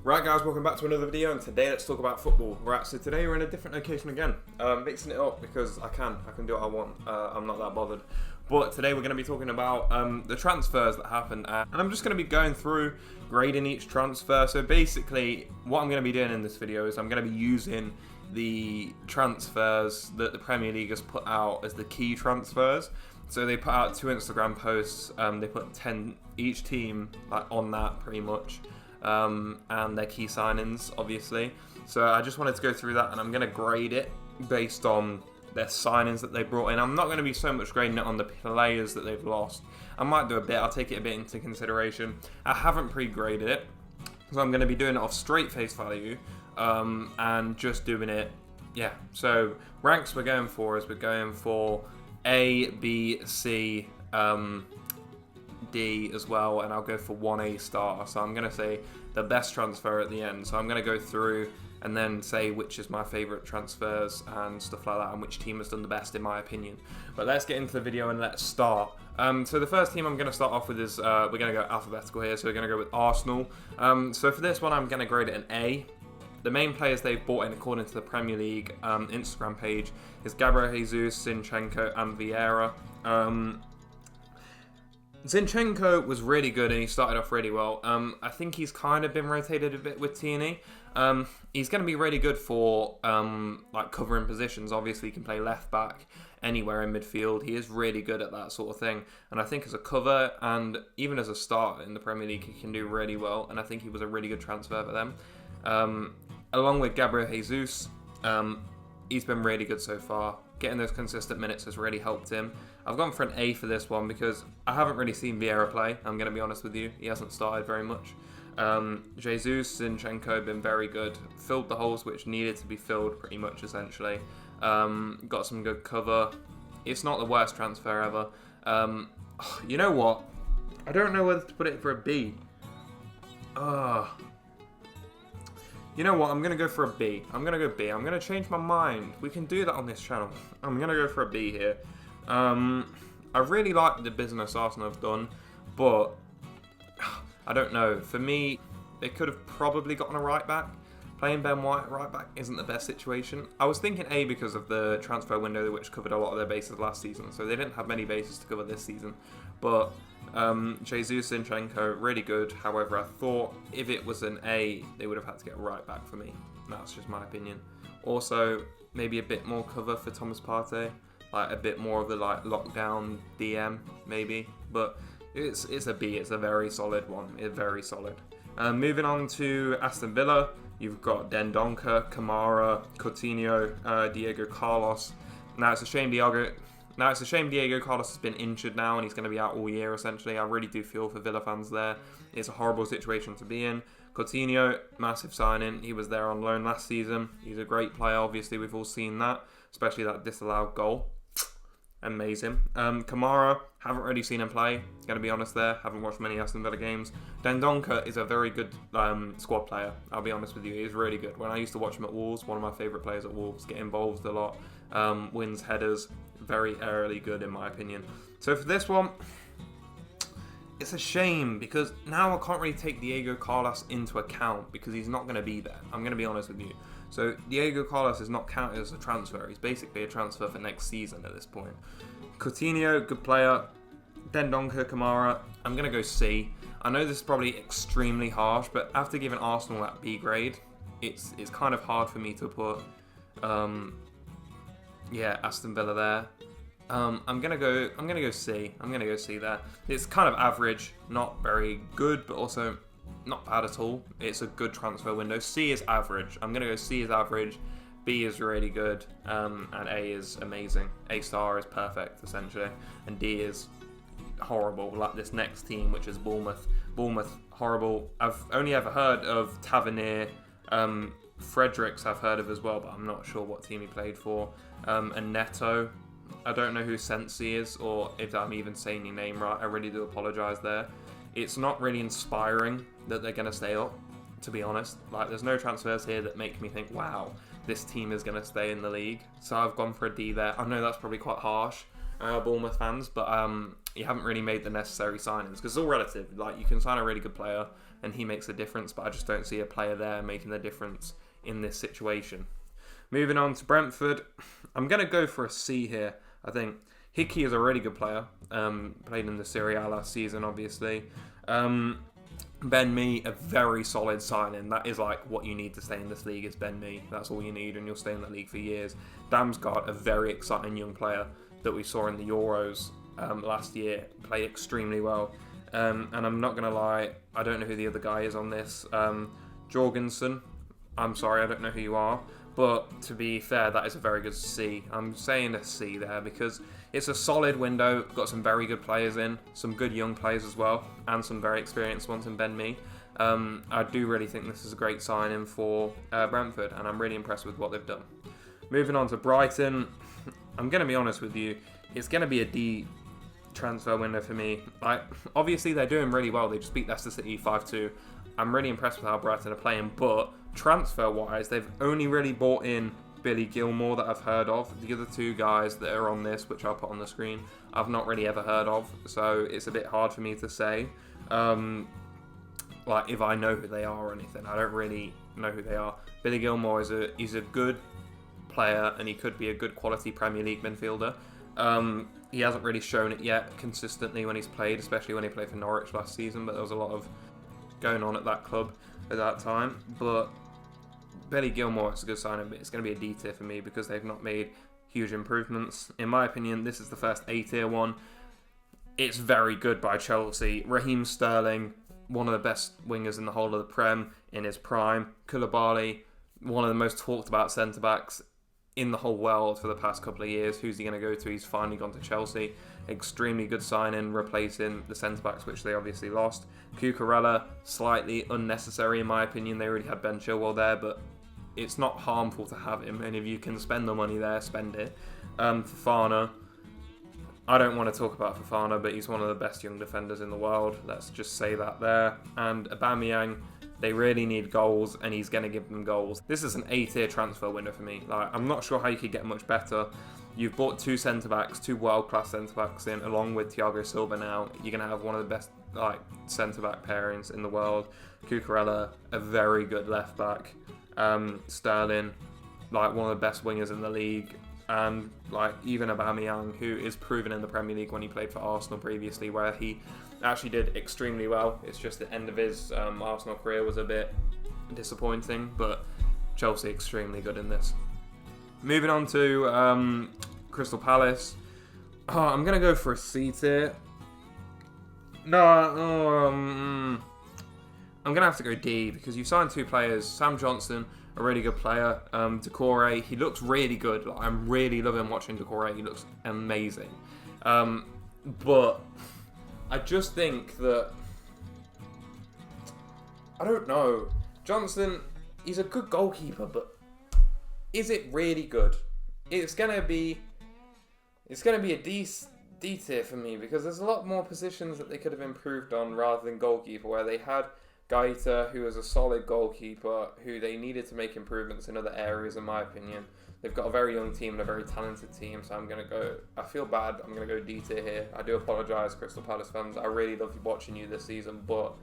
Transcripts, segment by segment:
Right guys, welcome back to another video, and today let's talk about football. Right, so today we're in a different location again, mixing it up because I can do what I want, I'm not that bothered. But today we're going to be talking about the transfers that happened, and I'm just going to be going through, grading each transfer. So basically, what I'm going to be doing in this video is I'm going to be using the transfers that the Premier League has put out as the key transfers. So they put out 2 Instagram posts, they put 10 each team on that pretty much. And their key signings, obviously. So I just wanted to go through that, and I'm going to grade it based on their signings that they brought in. I'm not going to be so much grading it on the players that they've lost. I might do a bit, I'll take it a bit into consideration. I haven't pre-graded it, so I'm going to be doing it off straight face value, and just doing it, yeah. So ranks we're going for A, B, C, D as well, and I'll go for 1A star. So I'm going to say the best transfer at the end. So I'm going to go through and then say which is my favourite transfers and stuff like that, and which team has done the best in my opinion. But let's get into the video and let's start. So the first team I'm going to start off with is, we're going to go alphabetical here, so we're going to go with Arsenal. So for this one I'm going to grade it an A. The main players they've bought in according to the Premier League Instagram page is Gabriel Jesus, Zinchenko and Vieira. Zinchenko was really good and he started off really well. I think he's kind of been rotated a bit with Tierney. He's going to be really good for like covering positions. Obviously he can play left back anywhere in midfield. He is really good at that sort of thing. And I think as a cover and even as a starter in the Premier League he can do really well. And I think he was a really good transfer for them. Along with Gabriel Jesus, he's been really good so far. Getting those consistent minutes has really helped him. I've gone for an A for this one because I haven't really seen Vieira play. I'm going to be honest with you. He hasn't started very much. Jesus, Zinchenko have been very good. Filled the holes which needed to be filled pretty much essentially. Got some good cover. It's not the worst transfer ever. You know what? I don't know whether to put it for a B. You know what, I'm going to go for a B. I'm going to go B. I'm going to change my mind. We can do that on this channel. I'm going to go for a B here. I really like the business Arsenal have done, but I don't know. For me, they could have probably gotten a right back. Playing Ben White at right back isn't the best situation. I was thinking A because of the transfer window, which covered a lot of their bases last season, so they didn't have many bases to cover this season. But Jesus, Zinchenko, really good. However, I thought if it was an A, they would have had to get a right back for me. That's just my opinion. Also, maybe a bit more cover for Thomas Partey, like a bit more of the lockdown DM maybe. But it's a B. It's a very solid one. It's very solid. Moving on to Aston Villa, you've got Dendoncker, Kamara, Coutinho, Diego Carlos. Now it's a shame Diego Carlos has been injured now and he's going to be out all year essentially. I really do feel for Villa fans there. It's a horrible situation to be in. Coutinho, massive signing. He was there on loan last season. He's a great player, obviously we've all seen that, especially that disallowed goal. Amazing. Kamara, haven't really seen him play, gonna be honest there. Haven't watched many Aston Villa games. Dendoncker is a very good squad player, I'll be honest with you. He's really good. When I used to watch him at Wolves, one of my favourite players at Wolves, get involved a lot, wins headers, very early good in my opinion. So for this one, it's a shame because now I can't really take Diego Carlos into account because he's not going to be there. I'm going to be honest with you. So Diego Carlos is not counted as a transfer. He's basically a transfer for next season at this point. Coutinho, good player. Dendoncker, Kamara, I'm going to go C. I know this is probably extremely harsh, but after giving Arsenal that B grade, it's kind of hard for me to put Aston Villa there. I'm gonna go C. I'm gonna go C there. It's kind of average, not very good, but also not bad at all. It's a good transfer window. C is average. I'm gonna go C is average, B is really good, and A is amazing. A star is perfect essentially, and D is horrible. Like this next team, which is Bournemouth. Bournemouth horrible. I've only ever heard of Tavernier. Fredericks I've heard of as well, but I'm not sure what team he played for. And Neto. I don't know who Sensi is, or if I'm even saying your name right. I really do apologise there. It's not really inspiring that they're going to stay up, to be honest. Like, there's no transfers here that make me think, wow, this team is going to stay in the league. So I've gone for a D there. I know that's probably quite harsh, Bournemouth fans, but you haven't really made the necessary signings, because it's all relative. Like, you can sign a really good player, and he makes a difference, but I just don't see a player there making the difference in this situation. Moving on to Brentford, I'm going to go for a C here. I think Hickey is a really good player, played in the Serie A last season, obviously. Ben Mee, a very solid signing. That is like what you need to stay in this league is Ben Mee. That's all you need, and you'll stay in the league for years. Damsgaard, a very exciting young player that we saw in the Euros last year, played extremely well. And I'm not going to lie, I don't know who the other guy is on this. Jorgensen, I'm sorry, I don't know who you are. But to be fair, that is a very good C. I'm saying a C there because it's a solid window, got some very good players in, some good young players as well, and some very experienced ones in Ben Mee. I do really think this is a great signing for Brentford, and I'm really impressed with what they've done. Moving on to Brighton, I'm going to be honest with you, it's going to be a D transfer window for me. Like, obviously, they're doing really well. They just beat Leicester City 5-2. I'm really impressed with how Brighton are playing, but transfer-wise, they've only really bought in Billy Gilmore that I've heard of. The other two guys that are on this, which I'll put on the screen, I've not really ever heard of, so it's a bit hard for me to say. Like, if I know who they are or anything, I don't really know who they are. Billy Gilmore is a good player, and he could be a good quality Premier League midfielder. He hasn't really shown it yet consistently when he's played, especially when he played for Norwich last season, but there was a lot of going on at that club at that time. But Billy Gilmore is a good signing, but it's going to be a D tier for me because they've not made huge improvements. In my opinion, this is the first A tier one. It's very good by Chelsea. Raheem Sterling, one of the best wingers in the whole of the Prem in his prime. Koulibaly, one of the most talked about centre-backs in the whole world for the past couple of years. Who's he going to go to? He's finally gone to Chelsea. Extremely good signing, replacing the centre-backs, which they obviously lost. Cucurella, slightly unnecessary in my opinion. They already had Ben Chilwell there, but it's not harmful to have him, and if you can spend the money there, spend it. Fofana, I don't want to talk about Fofana, but he's one of the best young defenders in the world. Let's just say that there. And Aubameyang, they really need goals, and he's going to give them goals. This is an A-tier transfer window for me. Like, I'm not sure how you could get much better. You've bought two centre-backs, two world-class centre-backs in, along with Thiago Silva now. You're going to have one of the best centre-back pairings in the world. Cucurella, a very good left-back. Sterling, one of the best wingers in the league. And even Aubameyang, who is proven in the Premier League when he played for Arsenal previously, where he actually did extremely well. It's just the end of his Arsenal career was a bit disappointing, but Chelsea extremely good in this. Moving on to Crystal Palace. Oh, I'm going to go for a C tier. I'm going to have to go D because you signed two players. Sam Johnson, a really good player. Doucouré, he looks really good. I'm really loving watching Doucouré. He looks amazing. But I just think that, I don't know. Johnson, he's a good goalkeeper, but is it really good? It's gonna be a D tier for me because there's a lot more positions that they could have improved on rather than goalkeeper, where they had Gaeta, who was a solid goalkeeper, who they needed to make improvements in other areas, in my opinion. They've got a very young team and a very talented team, so I feel bad, I'm going to go D tier here. I do apologise, Crystal Palace fans. I really love watching you this season, but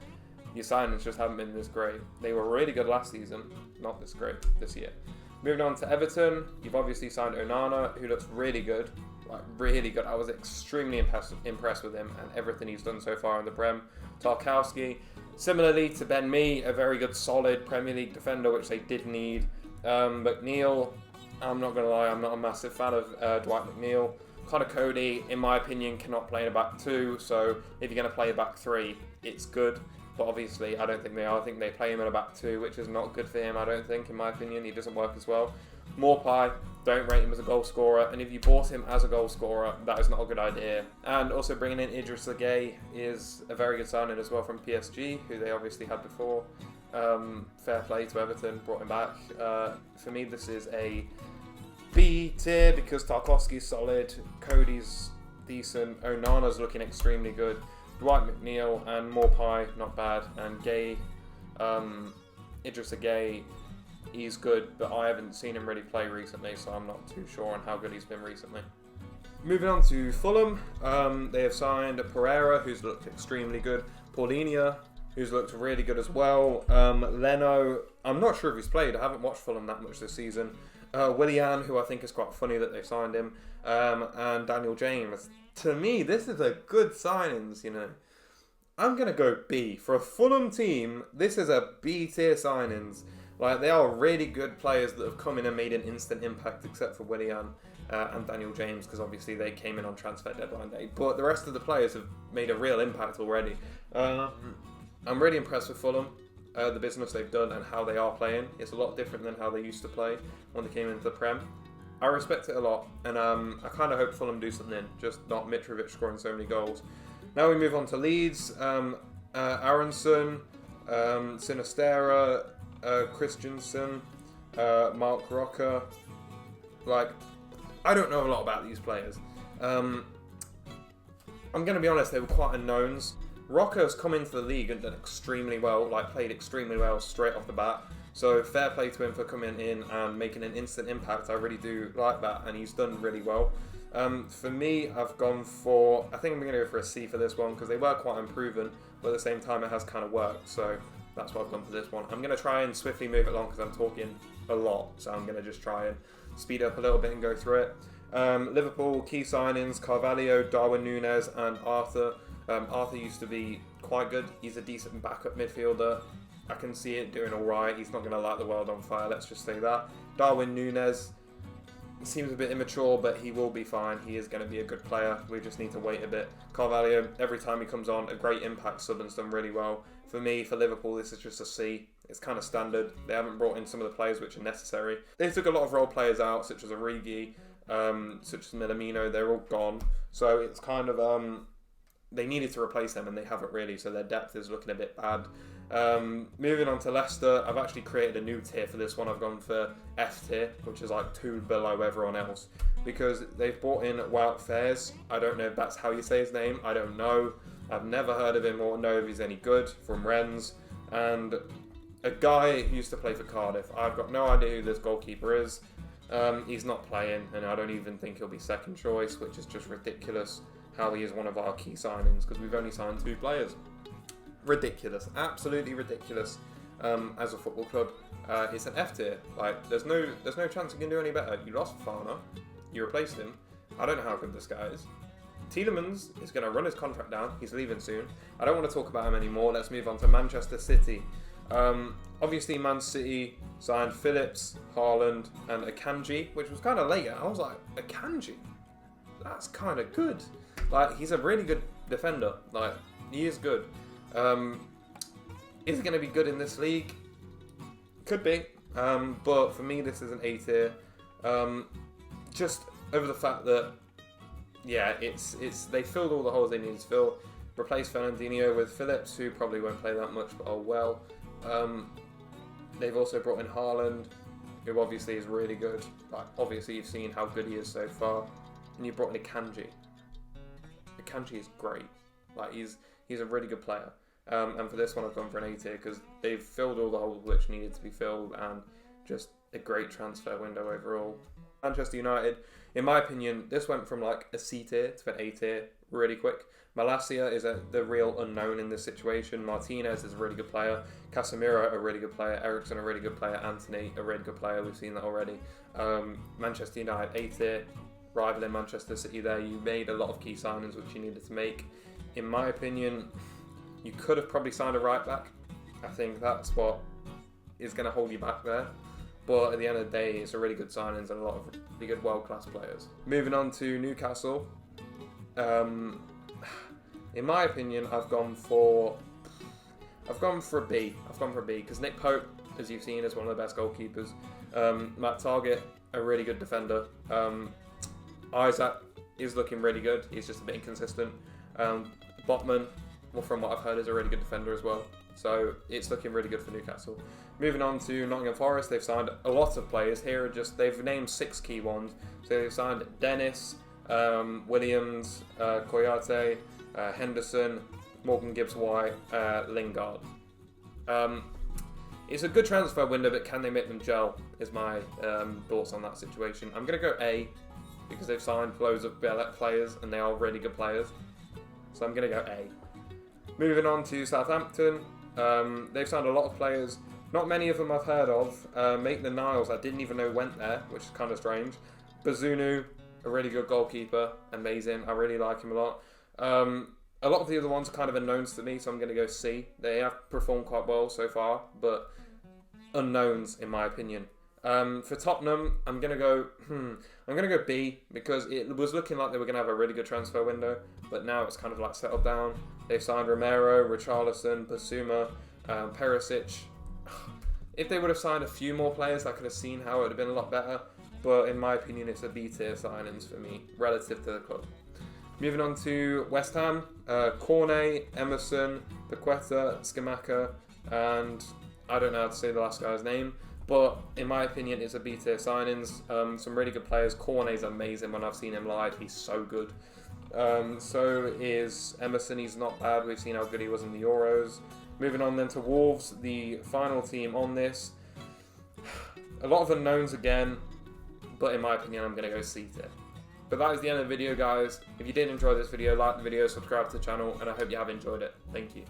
your signings just haven't been this great. They were really good last season, not this great this year. Moving on to Everton, you've obviously signed Onana, who looks really good. Really good. I was extremely impressed with him and everything he's done so far in the Prem. Tarkowski, similarly to Ben Mee, a very good, solid Premier League defender, which they did need. McNeil, I'm not going to lie, I'm not a massive fan of Dwight McNeil. Connor Cody, in my opinion, cannot play in a back two, so if you're going to play a back three, it's good. But obviously, I don't think they are. I think they play him in a back two, which is not good for him, I don't think, in my opinion. He doesn't work as well. Morpie, don't rate him as a goal scorer, and if you bought him as a goal scorer, that is not a good idea. And also bringing in Idris Gueye is a very good signing as well from PSG, who they obviously had before. Fair play to Everton, brought him back. For me, this is a B tier because Tarkowski's solid, Cody's decent, Onana's looking extremely good, Dwight McNeil and Morpie, not bad, and Gueye, Idris Gueye, he's good, but I haven't seen him really play recently, so I'm not too sure on how good he's been recently. Moving on to Fulham, they have signed Pereira, who's looked extremely good. Paulinho, who's looked really good as well. Leno, I'm not sure if he's played. I haven't watched Fulham that much this season. Willian, who I think is quite funny that they signed him, and Daniel James. To me, this is a good signings, you know. I'm going to go B. For a Fulham team, this is a B tier signings. Like, they are really good players that have come in and made an instant impact, except for Willian and Daniel James, because obviously they came in on transfer deadline day. But the rest of the players have made a real impact already. I'm really impressed with Fulham, the business they've done and how they are playing. It's a lot different than how they used to play when they came into the Prem. I respect it a lot, and I kind of hope Fulham do something, just not Mitrovic scoring so many goals. Now we move on to Leeds. Aronson, Sinistera, Christensen, Mark Rocker. Like, I don't know a lot about these players. I'm going to be honest, they were quite unknowns. Rocker's come into the league and done extremely well, like played extremely well straight off the bat. So fair play to him for coming in and making an instant impact. I really do like that, and he's done really well. For me, I've gone for, I think I'm going to go for a C for this one, because they were quite unproven, but at the same time it has kind of worked. So that's why I've gone for this one. I'm going to try and swiftly move it along because I'm talking a lot. So I'm going to just try and speed up a little bit and go through it. Liverpool, key signings, Carvalho, Darwin Núñez and Arthur. Arthur used to be quite good. He's a decent backup midfielder. I can see it doing alright. He's not going to light the world on fire, let's just say that. Darwin Núñez seems a bit immature, but he will be fine. He is going to be a good player. We just need to wait a bit. Carvalho, every time he comes on, a great impact sub and done really well. For me, for Liverpool, this is just a C. It's kind of standard. They haven't brought in some of the players which are necessary. They took a lot of role players out, such as Origi, such as Minamino. They're all gone. So it's kind of... they needed to replace them and they haven't really, so their depth is looking a bit bad. Moving on to Leicester, I've actually created a new tier for this one. I've gone for F tier, which is like 2 below everyone else, because they've brought in Wout Faes. I don't know if that's how you say his name. I don't know. I've never heard of him or know if he's any good, from Rennes. And a guy who used to play for Cardiff. I've got no idea who this goalkeeper is. He's not playing, and I don't even think he'll be second choice, which is just ridiculous. How he is one of our key signings, because we've only signed 2 players. Ridiculous, absolutely ridiculous. As a football club, it's an F tier. Like, there's no chance you can do any better. You lost Fafana, you replaced him. I don't know how good this guy is. Tielemans is going to run his contract down. He's leaving soon. I don't want to talk about him anymore. Let's move on to Manchester City. Obviously, Man City signed Phillips, Haaland, and Akanji, which was kind of late. I was like, Akanji? That's kind of good. Like, he's a really good defender. Like, he is good. Is he going to be good in this league? Could be. But for me, this is an A tier. Just over the fact that, yeah, it's they filled all the holes they needed to fill. Replaced Fernandinho with Phillips, who probably won't play that much, but oh well. They've also brought in Haaland, who obviously is really good. Like, obviously, you've seen how good he is so far. And you brought in Akanji. Akanji is great. Like, he's a really good player. And for this one, I've gone for an A tier because they've filled all the holes which needed to be filled, and just a great transfer window overall. Manchester United, in my opinion, this went from like a C tier to an A tier really quick. Malacia is the real unknown in this situation. Martinez is a really good player. Casemiro, a really good player. Eriksen, a really good player. Anthony, a really good player. We've seen that already. Manchester United, A tier, rivaling Manchester City there. You made a lot of key signings which you needed to make. In my opinion, you could have probably signed a right back. I think that's what is going to hold you back there. But at the end of the day, it's a really good signings and a lot of really good world-class players. Moving on to Newcastle. In my opinion, I've gone for a B. I've gone for a B because Nick Pope, as you've seen, is one of the best goalkeepers. Matt Targett, a really good defender. Isaac is looking really good. He's just a bit inconsistent. Botman, well, from what I've heard, is a really good defender as well. So it's looking really good for Newcastle. Moving on to Nottingham Forest, they've signed a lot of players. Here are they've named 6 key ones. So they've signed Dennis, Williams, Koyate, Henderson, Morgan Gibbs-White, Lingard. It's a good transfer window, but can they make them gel, is my thoughts on that situation. I'm going to go A, because they've signed loads of players, and they are really good players. So I'm going to go A. Moving on to Southampton. They've signed a lot of players. Not many of them I've heard of. Maitland-Niles, I didn't even know went there, which is kind of strange. Bazunu, a really good goalkeeper, amazing. I really like him a lot. A lot of the other ones are kind of unknowns to me, so I'm going to go C. They have performed quite well so far, but unknowns in my opinion. For Tottenham, I'm going to go B, because it was looking like they were going to have a really good transfer window, but now it's kind of like settled down. They've signed Romero, Richarlison, Basuma, Perisic. If they would have signed a few more players, I could have seen how it would have been a lot better, but in my opinion, it's a B tier signings for me, relative to the club. Moving on to West Ham, Cornet, Emerson, Paqueta, Scamacca, and I don't know how to say the last guy's name, but in my opinion, it's a B tier signings. Some really good players. Cornet's amazing when I've seen him live. He's so good. So is Emerson. He's not bad. We've seen how good he was in the Euros. Moving on then to Wolves, the final team on this. A lot of unknowns again, but in my opinion, I'm going to go C tier. But that is the end of the video, guys. If you did enjoy this video, like the video, subscribe to the channel, and I hope you have enjoyed it. Thank you.